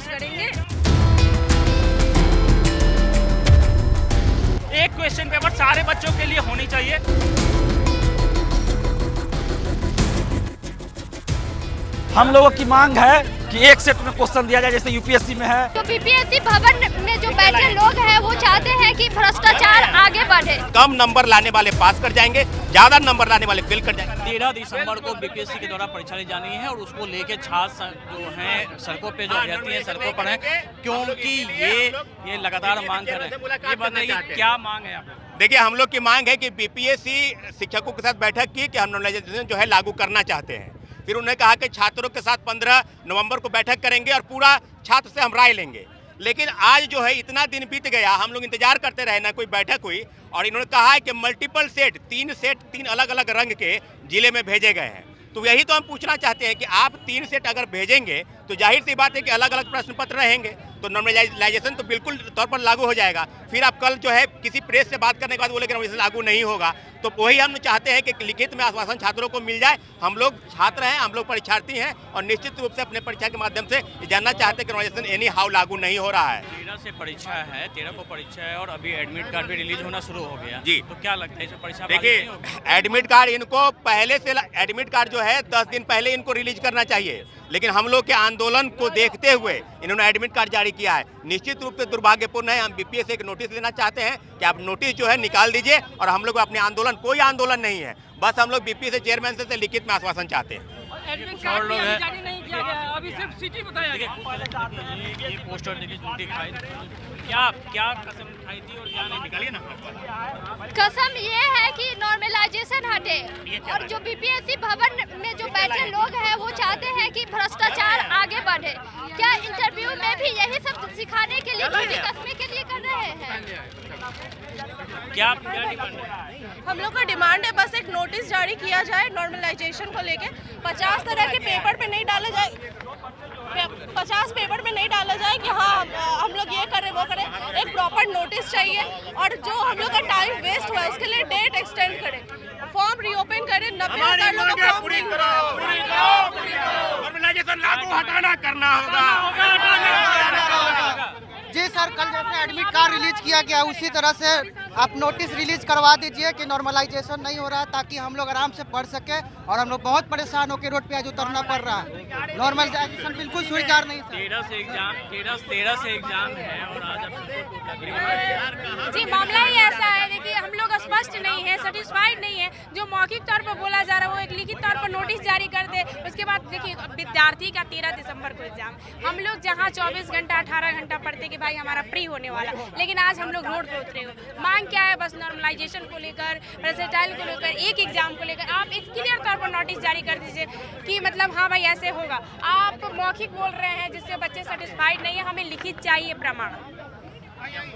मार्च करेंगे। एक question paper सारे बच्चों के लिए होनी चाहिए। हम लोगों की मांग है कि एक सेट में क्वेश्चन दिया जाए जैसे यूपीएससी में है। तो बीपीएससी भवन में जो बैठे लोग हैं वो चाहते हैं कि भ्रष्टाचार आगे बढ़े। कम नंबर लाने वाले पास कर जाएंगे, ज्यादा नंबर लाने वाले फेल कर जाएंगे। 13 दिसंबर को बीपीएससी के द्वारा परीक्षा ली जानी है और उसको लेके छात्र जो हैं सड़कों पे जो अभ्यर्थी हैं सड़कों पर हैं, क्योंकि ये लगातार मांग कर रहे हैं। ये बताइए क्या मांग है आपकी? देखिए, हम लोग की मांग है कि बीपीएससी शिक्षकों के साथ बैठक की कि हम नॉर्मलाइजेशन जो है लागू करना चाहते हैं। फिर उन्होंने कहा कि छात्रों के साथ 15 नवंबर को बैठक करेंगे और पूरा छात्र से हम राय लेंगे। लेकिन आज जो है इतना दिन बीत गया, हम लोग इंतजार करते रहे, ना कोई बैठक हुई। और इन्होंने कहा है कि मल्टीपल सेट, 3 सेट 3 अलग अलग रंग के जिले में भेजे गए हैं। तो यही तो हम पूछना चाहते हैं कि आप 3 सेट अगर भेजेंगे तो जाहिर सी बात है कि अलग अलग प्रश्न पत्र रहेंगे, तो नॉर्मलाइजेशन तो बिल्कुल तौर पर लागू हो जाएगा। फिर आप कल जो है किसी प्रेस से बात करने के बाद बोले कि नॉर्मलाइजेशन लागू नहीं होगा, तो वही हम चाहते हैं कि लिखित में आश्वासन छात्रों को मिल जाए। हम लोग छात्र हैं, हम लोग परीक्षार्थी हैं और निश्चित रूप से अपने परीक्षा के माध्यम से जानना चाहते हैं कि नॉर्मलाइजेशन एनी हाउ लागू नहीं हो रहा है। 13 से परीक्षा है, 13 को परीक्षा है और अभी एडमिट कार्ड भी रिलीज होना शुरू हो गया जी। तो क्या लगता है इस परीक्षा? देखिए, एडमिट कार्ड इनको पहले से, एडमिट कार्ड जो है 10 दिन पहले इनको रिलीज करना चाहिए, लेकिन हम लोग के आंदोलन को देखते हुए इन्होंने एडमिट कार्ड जारी किया है। निश्चित रूप से दुर्भाग्यपूर्ण है। हम बीपीएस से एक नोटिस देना चाहते हैं कि आप नोटिस जो है निकाल दीजिए और हम लोग अपने आंदोलन, कोई आंदोलन नहीं है, बस हम लोग बीपीएस से चेयरमैन से लिखित में आश्वासन चाहते हैं। एडमिट कार्ड भी अभी जारी नहीं किया गया है, अभी सिर्फ सिटी बताया गया। ये पोस्टर देखिए दिखाई, क्या कसम खाई थी और क्या नहीं? निकालिए ना। कसम ये है कि नॉर्मलाइजेशन हटे और जो बीपीएससी भवन में जो बैठे लोग हैं वो चाहते हैं कि भ्रष्टाचार आगे बढ़े। क्या इंटरव्यू में भी यही सब सिखाने के लिए, झूठी कस्में के लिए कर रहे हैं? क्या डिमांड है? हम लोग का डिमांड है बस एक नोटिस जारी किया जाए नॉर्मलाइजेशन को लेके। 50 तरह के पेपर पे नहीं डाला जाए, 50 पेपर में नहीं डाला जाए कि हाँ हम लोग ये करें वो करें। एक प्रॉपर नोटिस चाहिए और जो हम लोग का टाइम वेस्ट हुआ है उसके लिए डेट एक्सटेंड करें, फॉर्म रीओपन करें। 90,000 लोगों का फॉर्म नहीं भरा। नॉर्मलाइजेशन लागू हटाना करना होगा। जी सर, कल जैसे एडमिट कार्ड रिलीज किया गया उसी तरह से आप नोटिस रिलीज करवा दीजिए कि नॉर्मलाइजेशन नहीं हो रहा है, ताकि हम लोग आराम से पढ़ सके। और हम लोग बहुत परेशान होकर रोड पे आज उतरना पड़ रहा है। नॉर्मलाइजेशन बिल्कुल स्वीकार नहीं सर। 13 से एग्जाम है और आज आप जी मामला ही ऐसा है, देखिए हम लोग स्पष्ट नहीं है, सेटिस्फाइड नहीं है। जो मौखिक तौर पर बोला जा रहा है वो एक लिखित तौर पर नोटिस जारी कर दे। उसके बाद देखिए विद्यार्थी का 13 दिसंबर को एग्जाम, हम लोग जहाँ 24 घंटा 18 घंटा पढ़ते कि भाई हमारा फ्री होने वाला, लेकिन आज हम लोग रोड पे उतरे हो। मांग क्या है? बस नॉर्मलाइजेशन को लेकर, वर्सेटाइल को लेकर, एक एग्जाम को लेकर आप एक क्लियर तौर पर नोटिस जारी कर दीजिए कि मतलब हाँ भाई ऐसे होगा। आप मौखिक बोल रहे हैं जिससे बच्चे सेटिस्फाइड नहीं है, हमें लिखित चाहिए प्रमाण।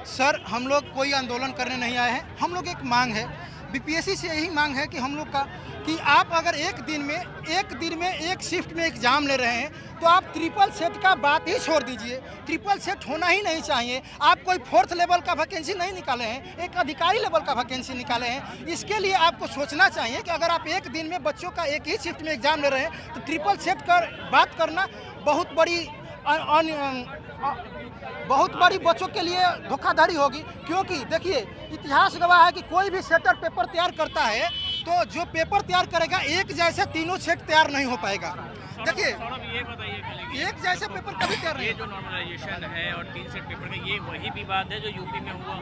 सर, हम लोग कोई आंदोलन करने नहीं आए हैं। हम लोग एक मांग है बीपीएससी से, यही मांग है कि हम लोग का कि आप अगर एक दिन में एक शिफ्ट में एग्जाम ले रहे हैं तो आप ट्रिपल सेट का बात ही छोड़ दीजिए। ट्रिपल सेट होना ही नहीं चाहिए। आप कोई 4th लेवल का वैकेंसी नहीं निकाले हैं, एक अधिकारी लेवल का वैकेंसी निकाले हैं। इसके लिए आपको सोचना चाहिए कि अगर आप एक दिन में बच्चों का एक ही शिफ्ट में एग्जाम ले रहे हैं तो ट्रिपल सेट का बात करना बहुत बड़ी बच्चों के लिए धोखाधड़ी होगी। क्योंकि देखिए, इतिहास गवाह है कि कोई भी सेटर पेपर तैयार करता है तो जो पेपर तैयार करेगा एक जैसे तीनों सेट तैयार नहीं हो पाएगा। देखिए, ये बताइए एक जैसे पेपर कभी तैयार नहीं। ये जो नॉर्मलाइजेशन है और 3 सेट पेपर का, ये वही विवाद है जो यूपी में हुआ?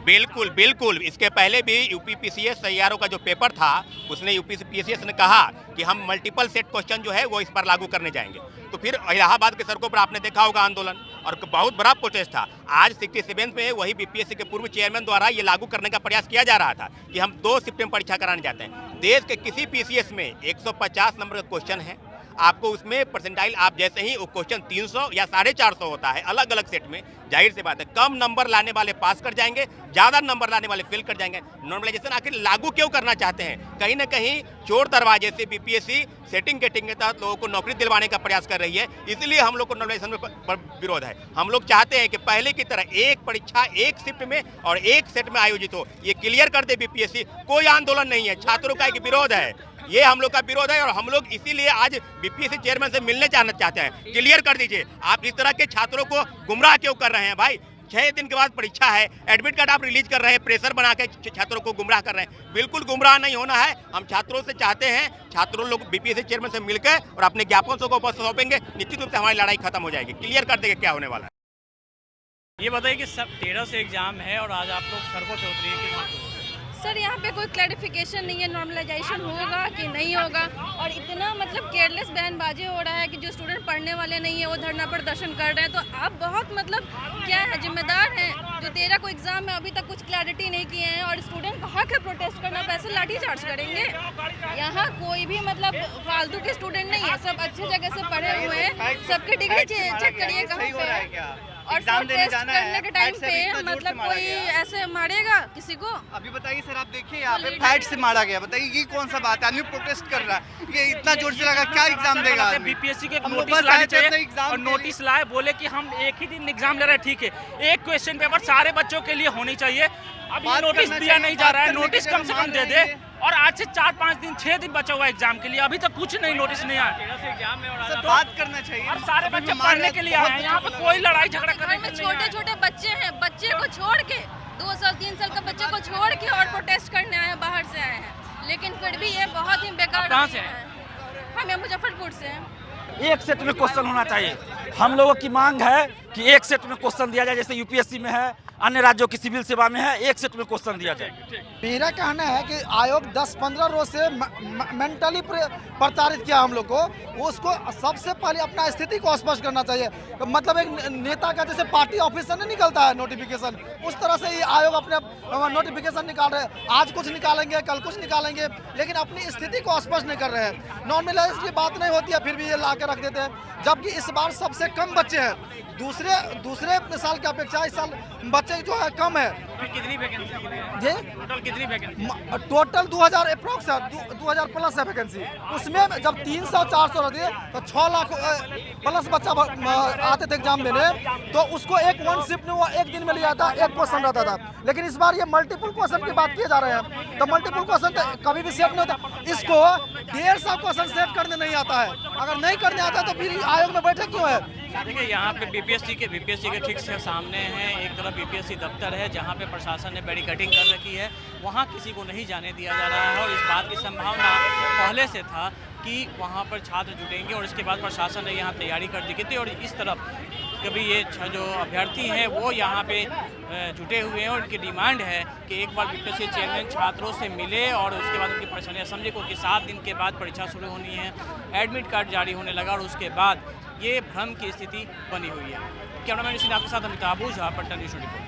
बिल्कुल बिल्कुल। इसके पहले भी यूपी पीसीएस तैयारों का जो पेपर था उसने यूपी पीसीएस ने कहा कि हम मल्टीपल सेट क्वेश्चन जो है वो इस पर लागू करने जाएंगे। तो फिर इलाहाबाद के सड़कों पर आपने देखा होगा आंदोलन और बहुत बड़ा प्रोटेस्ट था। आज 67 में वही बीपीएससी के पूर्व चेयरमैन द्वारा ये लागू करने का प्रयास किया जा रहा था कि हम 2 शिफ्ट में परीक्षा कराने जाते हैं। देश के किसी पीसीएस में 150 नंबर का क्वेश्चन है, आपको उसमें परसेंटाइल आप जैसे ही वो क्वेश्चन 300 या 450 होता है अलग अलग सेट में, जाहिर सी बात है कम नंबर लाने वाले पास कर जाएंगे, ज़्यादा नंबर लाने वाले फेल कर जाएंगे। नॉर्मलाइजेशन आखिर लागू क्यों करना चाहते हैं? कहीं ना कहीं चोर दरवाजे से बीपीएससी सेटिंग गेटिंग के तहत लोगों को नौकरी दिलवाने का प्रयास कर रही है, इसलिए हम लोग को नॉर्मलाइजेशन पर विरोध है। हम लोग चाहते हैं कि पहले की तरह एक परीक्षा एक शिफ्ट में और एक सेट में आयोजित हो, ये क्लियर कर दे बीपीएससी। कोई आंदोलन नहीं है, छात्रों का एक विरोध है। ये हम लोग का विरोध है और हम लोग इसीलिए आज बीपीएससी चेयरमैन से मिलने चाहते हैं। क्लियर कर दीजिए, आप इस तरह के छात्रों को गुमराह क्यों कर रहे हैं भाई? 6 दिन के बाद परीक्षा है, एडमिट कार्ड आप रिलीज कर रहे हैं, प्रेशर बना के छात्रों को गुमराह कर रहे हैं। बिल्कुल गुमराह नहीं होना है। हम छात्रों से चाहते हैं, छात्रों लोग बीपीएससी चेयरमैन से मिलकर और अपने ज्ञापन को वापस सौंपेंगे, निश्चित रूप से हमारी लड़ाई खत्म हो जाएगी। क्लियर कर देंगे क्या होने वाला है। ये बताइए कि सब 13 से एग्जाम है और आज आप लोग सड़कों पे उतरे हैं कि सर यहाँ पे कोई क्लैरिफिकेशन नहीं है, नॉर्मलाइजेशन होगा कि नहीं होगा, और इतना मतलब केयरलेस बयानबाजी हो रहा है कि जो स्टूडेंट पढ़ने वाले नहीं है वो धरना प्रदर्शन कर रहे हैं। तो आप बहुत मतलब क्या है, जिम्मेदार हैं जो 13 को एग्जाम में अभी तक कुछ क्लैरिटी नहीं किए हैं और स्टूडेंट का हक है प्रोटेस्ट करना, पैसे लाठी चार्ज करेंगे। यहाँ कोई भी मतलब फालतू के स्टूडेंट नहीं है, सब अच्छे जगह से पढ़े हुए हैं, सबकी डिग्री चेक करिए कहाँ पे है। और प्रोटेस्ट करने के टाइम पे मतलब कोई ऐसे मारेगा किसी को? अभी बताइए सर, आप देखिए यहाँ पे फाइट से मारा गया, बताइए ये कौन सा बात है? आदमी प्रोटेस्ट कर रहा है, ये इतना जोर से लगा, क्या एग्जाम देगा? बीपीएससी के नोटिस लाने चाहिए और नोटिस लाए, बोले कि हम एक ही दिन एग्जाम ले रहे हैं, ठीक है, एक क्वेश्चन पेपर सारे बच्चों के लिए होनी चाहिए। अब ये नोटिस दिया नहीं जा रहा है, नोटिस कम से कम दे दे। और आज से 4-5 दिन 6 दिन बचा हुआ एग्जाम के लिए, अभी तक कुछ नहीं, नोटिस नहीं आया। एग्जाम में और बात करना चाहिए और सारे बच्चे पढ़ने के लिए आए हैं, यहाँ पे कोई लड़ाई झगड़ा करने में छोटे छोटे बच्चे हैं, बच्चे को छोड़ के 2 साल 3 साल का बच्चे को छोड़ के और प्रोटेस्ट करने आए हैं, बाहर से आए हैं, लेकिन फिर भी ये बहुत ही बेकार। कहाँ से हैं? हमें मुजफ्फरपुर से हैं। एक सेट में क्वेश्चन होना चाहिए। हम लोगों की मांग है कि एक सेट में क्वेश्चन दिया जाए, जैसे यूपीएससी में है, अन्य राज्यों की सिविल सेवा में है, एक सेट में क्वेश्चन दिया जाए। मेरा कहना है कि आयोग 10-15 रोज से मेंटली प्रताड़ित किया हम लोग को। उसको सबसे पहले अपना स्थिति को स्पष्ट करना चाहिए। मतलब एक नेता का जैसे पार्टी ऑफिस से नहीं निकलता है नोटिफिकेशन, उस तरह से ये आयोग अपने नोटिफिकेशन निकाल रहे हैं। आज कुछ निकालेंगे, कल कुछ निकालेंगे, लेकिन अपनी स्थिति को स्पष्ट नहीं कर रहे हैं। नॉर्मलाइजेशन की बात नहीं होती है, फिर भी ये ला के रख देते हैं, जबकि इस बार सबसे कम बच्चे हैं। दूसरे साल की अपेक्षा इस साल बच्चे जो है कम है। कितनी वैकेंसी जी टोटल कितनी वैकेंसी? टोटल 2000 अप्रोक्स है, 2000 प्लस है वैकेंसी। उसमें जब 300-400 रहती है तो 6 लाख प्लस बच्चा आते थे एग्जाम देने, तो उसको एक शिफ्ट में वो एक दिन में लिया था, एक क्वेश्चन रहता था। लेकिन इस बार ये मल्टीपल क्वेश्चन की बात किए जा रहे हैं, तो मल्टीपल क्वेश्चन तो कभी भी सेट नहीं होता। इसको 150 क्वेश्चन सेट करने नहीं आता है। अगर नहीं करने आता तो फिर आयोग में बैठे क्यों है? देखिए यहाँ पे बीपीएससी के ठीक से सामने है, एक तरफ बीपीएससी दफ्तर है जहाँ पे प्रशासन ने बैरिकेडिंग कर रखी है, वहाँ किसी को नहीं जाने दिया जा रहा है। और इस बात की संभावना पहले से था कि वहाँ पर छात्र जुटेंगे और इसके बाद प्रशासन ने यहाँ तैयारी कर दी थी। और इस तरफ कभी ये जो अभ्यर्थी हैं वो यहाँ पे जुटे हुए हैं और उनकी डिमांड है कि एक बार बीपीएससी चेयरमैन छात्रों से मिले और उसके बाद उनकी परेशानियाँ समझे, क्योंकि 7 दिन के बाद परीक्षा शुरू होनी है, एडमिट कार्ड जारी होने लगा और उसके बाद ये भ्रम की स्थिति बनी हुई है। कैमरामैन श्रीनाथ के साथ अमिताभ ओझा, पटना न्यूज़ 24।